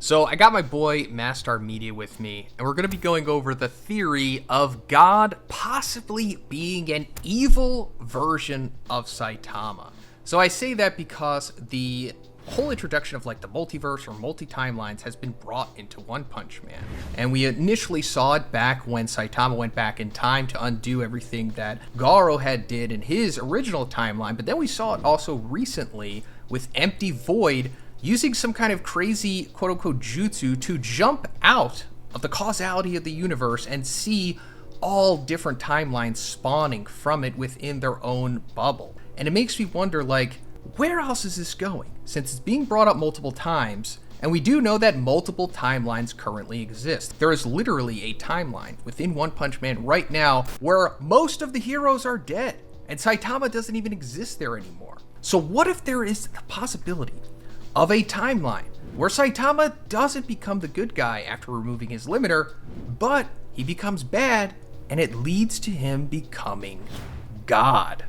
So I got my boy Mastar Media with me, and we're going to be going over the theory of God possibly being an evil version of Saitama. So I say that because the whole introduction of like the multiverse or multi-timelines has been brought into One Punch Man. And we initially saw it back when Saitama went back in time to undo everything that Garo had did in his original timeline, but then we saw it also recently with Empty Void using some kind of crazy quote-unquote jutsu to jump out of the causality of the universe and see all different timelines spawning from it within their own bubble. And it makes me wonder, like, where else is this going? Since it's being brought up multiple times, and we do know that multiple timelines currently exist. There is literally a timeline within One Punch Man right now where most of the heroes are dead, and Saitama doesn't even exist there anymore. So what if there is the possibility of a timeline where Saitama doesn't become the good guy after removing his limiter, but he becomes bad, and it leads to him becoming God?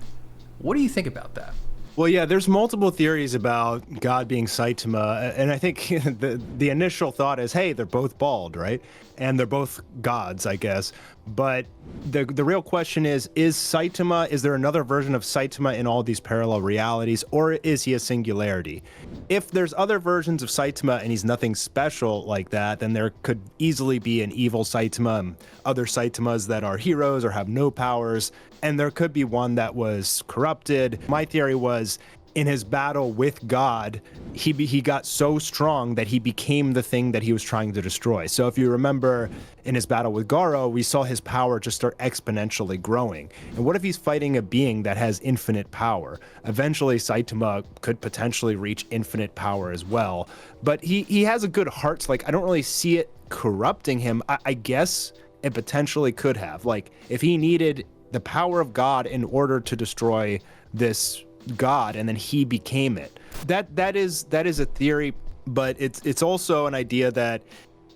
What do you think about that? Well, yeah, there's multiple theories about God being Saitama, and I think the initial thought is, hey, they're both bald, right? And they're both gods, I guess. But the real question is Saitama, is there another version of Saitama in all these parallel realities, or is he a singularity? If there's other versions of Saitama and he's nothing special like that, then there could easily be an evil Saitama and other Saitamas that are heroes or have no powers, and there could be one that was corrupted. My theory was, in his battle with God, he got so strong that he became the thing that he was trying to destroy. So if you remember in his battle with Garo, we saw his power just start exponentially growing. And what if he's fighting a being that has infinite power? Eventually, Saitama could potentially reach infinite power as well. But he has a good heart, so like I don't really see it corrupting him. I guess it potentially could have. Like if he needed the power of God in order to destroy this God, and then he became it. That is a theory, but it's also an idea that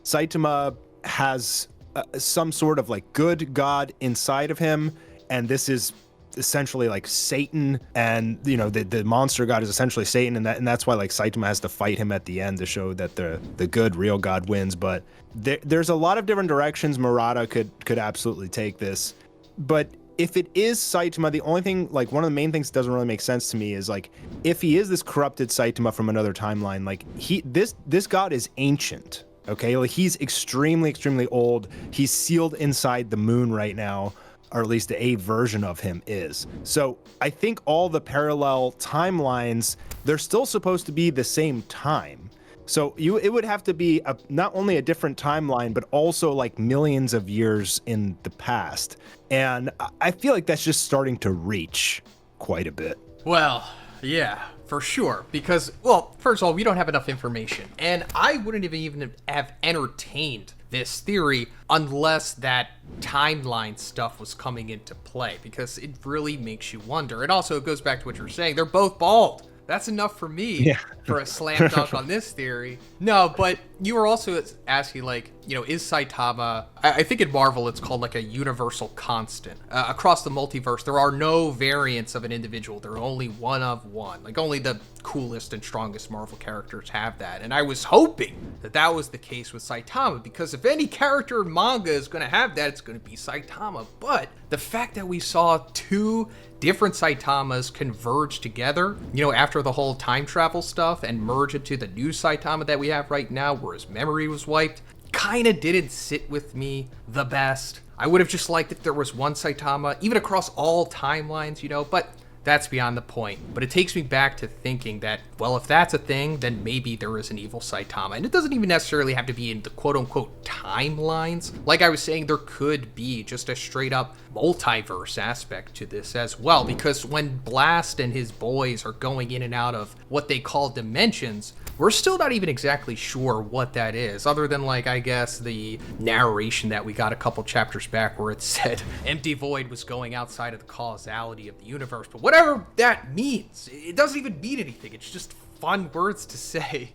Saitama has some sort of like good God inside of him, and this is essentially like Satan, and you know the monster God is essentially Satan, and that's why like Saitama has to fight him at the end to show that the good real God wins. But there's a lot of different directions Murata could absolutely take this, but if it is Saitama, the only thing, like one of the main things that doesn't really make sense to me is like, if he is this corrupted Saitama from another timeline, like this god is ancient, okay? Like he's extremely old. He's sealed inside the moon right now, or at least a version of him is. So I think all the parallel timelines, they're still supposed to be the same time. So it would have to be not only a different timeline, but also like millions of years in the past. And I feel like that's just starting to reach quite a bit. Well, yeah, for sure. Because, well, first of all, we don't have enough information. And I wouldn't even have entertained this theory unless that timeline stuff was coming into play. Because it really makes you wonder. And also, it goes back to what you're saying. They're both bald. That's enough for me for a slam dunk on this theory. No, but you were also asking, like, you know, is Saitama, I think in Marvel it's called like a universal constant. Across the multiverse, there are no variants of an individual. They're only one of one. Like, only the coolest and strongest Marvel characters have that. And I was hoping that was the case with Saitama, because if any character in manga is going to have that, it's going to be Saitama. But the fact that we saw two different Saitamas converge together, you know, after the whole time travel stuff and merge into the new Saitama that we have right now, where his memory was wiped, kind of didn't sit with me the best. I would have just liked if there was one Saitama, even across all timelines, you know, but that's beyond the point. But it takes me back to thinking that, well, if that's a thing, then maybe there is an evil Saitama. And it doesn't even necessarily have to be in the quote-unquote timelines. Like I was saying, there could be just a straight-up multiverse aspect to this as well. Because when Blast and his boys are going in and out of what they call dimensions, we're still not even exactly sure what that is, other than, like, I guess the narration that we got a couple chapters back where it said Empty Void was going outside of the causality of the universe. But whatever that means, it doesn't even mean anything. It's just fun words to say.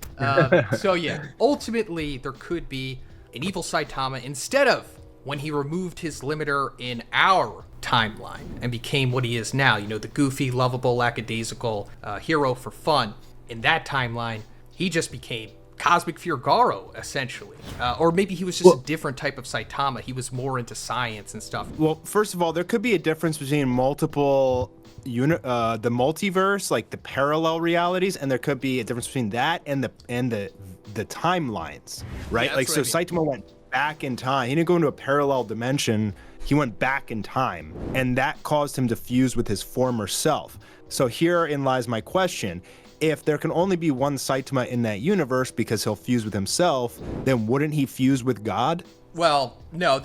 So yeah, ultimately there could be an evil Saitama instead of when he removed his limiter in our timeline and became what he is now, you know, the goofy, lovable, lackadaisical hero for fun. In that timeline, he just became Cosmic Fear Garo, essentially. Or maybe he was just a different type of Saitama. He was more into science and stuff. Well, first of all, there could be a difference between multiple the multiverse, like the parallel realities, and there could be a difference between that and the timelines, right? Yeah, like, so Saitama went back in time. He didn't go into a parallel dimension. He went back in time, and that caused him to fuse with his former self. So herein lies my question. If there can only be one Saitama in that universe because he'll fuse with himself, then wouldn't he fuse with God? Well, no,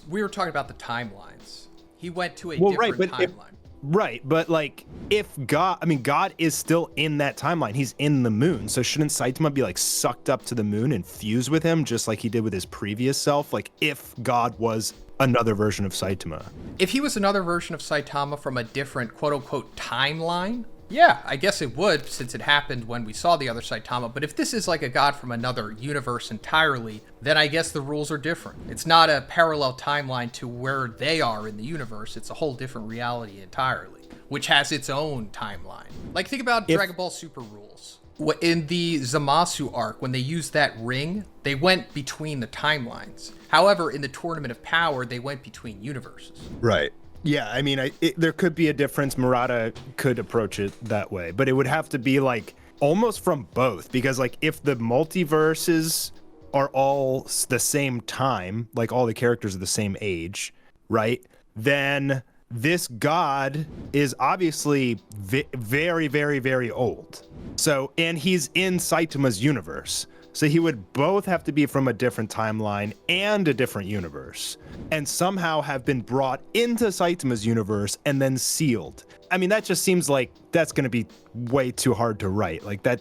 we were talking about the timelines. He went to a different timeline. Right, but like, if God, I mean, God is still in that timeline. He's in the moon. So shouldn't Saitama be like sucked up to the moon and fuse with him just like he did with his previous self? Like, if God was another version of Saitama. If he was another version of Saitama from a different quote-unquote timeline, yeah, I guess it would, since it happened when we saw the other Saitama. But if this is like a god from another universe entirely, then I guess the rules are different. It's not a parallel timeline to where they are in the universe. It's a whole different reality entirely, which has its own timeline. Like, think about Dragon Ball Super rules. In the Zamasu arc, when they used that ring, they went between the timelines. However, in the Tournament of Power, they went between universes. Right. Yeah, I mean, there could be a difference. Murata could approach it that way, but it would have to be like almost from both, because like if the multiverses are all the same time, like all the characters are the same age, right? Then this god is obviously very, very, very old. So, and he's in Saitama's universe. So he would both have to be from a different timeline and a different universe, and somehow have been brought into Saitama's universe and then sealed. I mean, that just seems like that's going to be way too hard to write. Like that,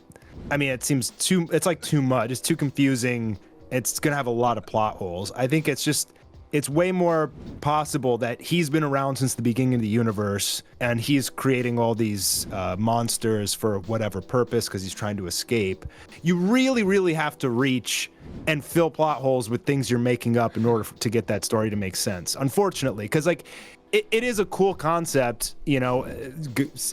I mean, it's like too much. It's too confusing. It's going to have a lot of plot holes. I think it's way more possible that he's been around since the beginning of the universe, and he's creating all these monsters for whatever purpose because he's trying to escape. You really, really have to reach and fill plot holes with things you're making up in order to get that story to make sense, unfortunately, because like it is a cool concept, you know,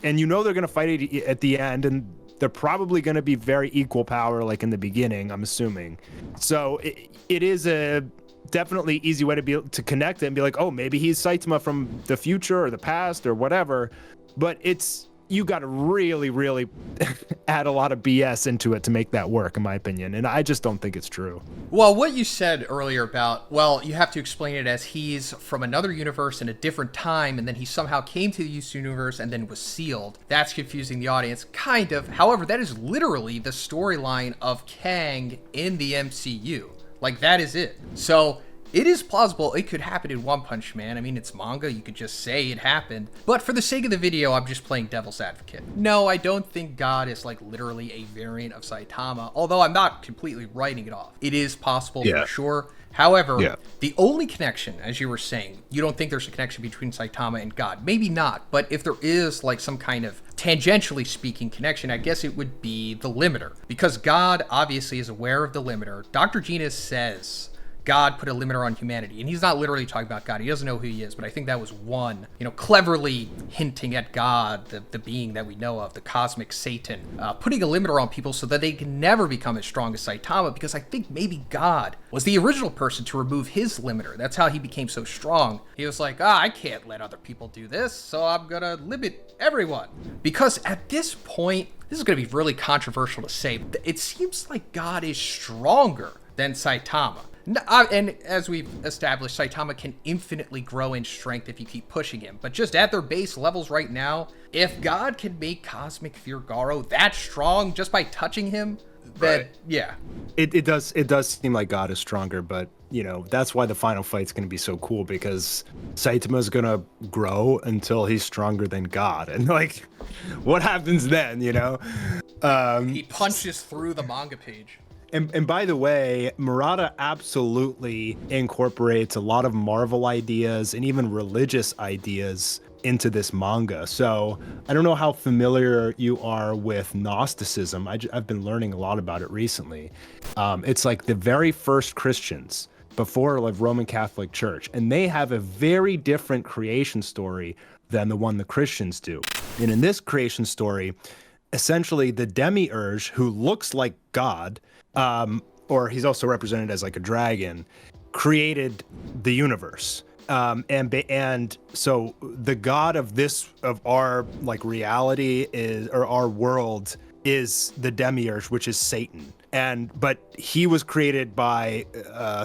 and you know they're going to fight at the end, and they're probably going to be very equal power like in the beginning, I'm assuming. So it is a definitely easy way to connect it and be like, oh, maybe he's Saitama from the future or the past or whatever. But you got to really, really add a lot of BS into it to make that work, in my opinion. And I just don't think it's true. Well, what you said earlier about, well, you have to explain it as he's from another universe in a different time, and then he somehow came to the universe and then was sealed. That's confusing the audience, kind of. However, that is literally the storyline of Kang in the MCU. Like, that is it. So it is plausible it could happen in One Punch Man. I mean, it's manga. You could just say it happened. But for the sake of the video, I'm just playing devil's advocate. No, I don't think God is like literally a variant of Saitama, although I'm not completely writing it off. It is possible for sure. However, the only connection, as you were saying, you don't think there's a connection between Saitama and God. Maybe not, but if there is like some kind of tangentially speaking connection, I guess it would be the limiter. Because God obviously is aware of the limiter. Dr. Genius says God put a limiter on humanity, and he's not literally talking about God. He doesn't know who he is, but I think that was one, cleverly hinting at God, the being that we know of, the cosmic Satan, putting a limiter on people so that they can never become as strong as Saitama, because I think maybe God was the original person to remove his limiter. That's how he became so strong. He was like, I can't let other people do this, so I'm gonna limit everyone. Because at this point, this is gonna be really controversial to say, but it seems like God is stronger than Saitama. And as we've established, Saitama can infinitely grow in strength if you keep pushing him. But just at their base levels right now, if God can make Cosmic Fear Garo that strong just by touching him, then yeah. It does seem like God is stronger, but that's why the final fight's going to be so cool, because Saitama's going to grow until he's stronger than God. And like, what happens then, He punches through the manga page. And by the way, Murata absolutely incorporates a lot of Marvel ideas and even religious ideas into this manga. So I don't know how familiar you are with Gnosticism. I've been learning a lot about it recently. It's like the very first Christians before like Roman Catholic Church, and they have a very different creation story than the one the Christians do. And in this creation story, essentially the demiurge, who looks like God, or he's also represented as like a dragon, created the universe. And so the god of our like reality is, or our world is the demiurge, which is Satan. But he was created by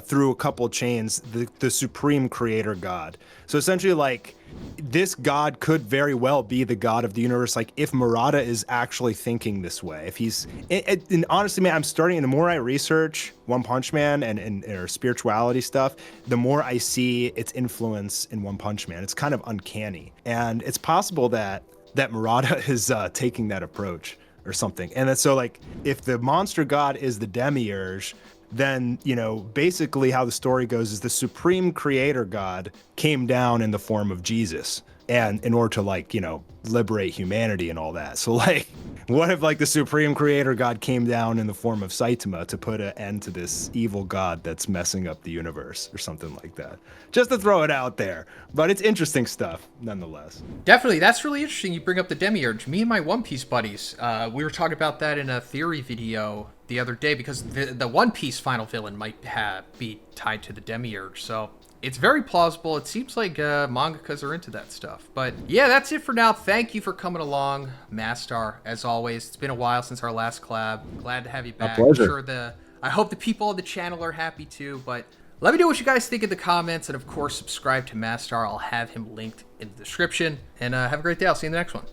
through a couple chains, the supreme creator god. So essentially, like, this god could very well be the god of the universe. Like, if Murata is actually thinking this way, if he's, and honestly, man, I'm starting, the more I research One Punch Man and or spirituality stuff, the more I see its influence in One Punch Man. It's kind of uncanny, and it's possible that Murata is taking that approach or something. And then, so like, if the monster god is the demiurge, then, you know, basically how the story goes is the supreme creator god came down in the form of Jesus, and in order to, like, you know, liberate humanity and all that. So like, what if like the supreme creator god came down in the form of Saitama to put an end to this evil god that's messing up the universe or something like that? Just to throw it out there. But it's interesting stuff nonetheless. Definitely, that's really interesting. You bring up the demiurge. Me and my One Piece buddies, we were talking about that in a theory video the other day, because the One Piece final villain might be tied to the demiurge. So it's very plausible. It seems like mangakas are into that stuff. But yeah, that's it for now. Thank you for coming along, Mastar. As always, it's been a while since our last collab. Glad to have you back. pleasure. I'm sure I hope the people on the channel are happy too. But let me know what you guys think in the comments, and of course, subscribe to Mastar. I'll have him linked in the description. And have a great day. I'll see you in the next one.